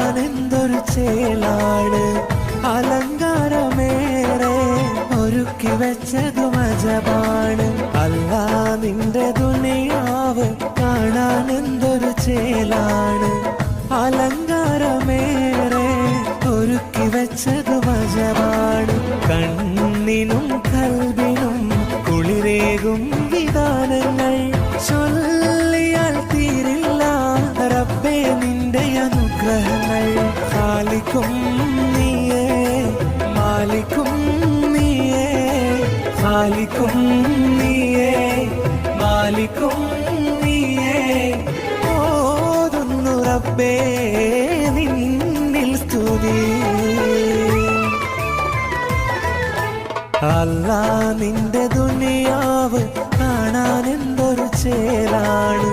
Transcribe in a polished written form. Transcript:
കാണാനെന്തൊരു ചേലാണ്, അലങ്കാരമേറെ ഒരുക്കി വെച്ചതും അജബാണ്. അല്ലാ നിന്റെ ദുനിയാവ് കാണാനെന്തൊരു ചേലാണ്, അലങ്കാരമേറെ ഒരുക്കി വെച്ചതും അജബാണ്. കണ്ണിനും കൽബിനും കുളിരേകും വിധാനങ്ങൾ ചൊല്ലിയാൽ തീരില്ല റബ്ബേ നിന്റെ അനുഗ്രഹങ്ങൾ. ഖാലിഖും നീയേ, മാലിക്കും നീയേ, ഖാലിഖും നീയേ, മാലിക്കും നീയേ. ഓതുന്നു റബ്ബേ നിന്നിൽ സ്തുതി. അല്ലാ നിന്റെ ദുനിയാവ് കാണാനെന്തൊരു ചേലാണ്,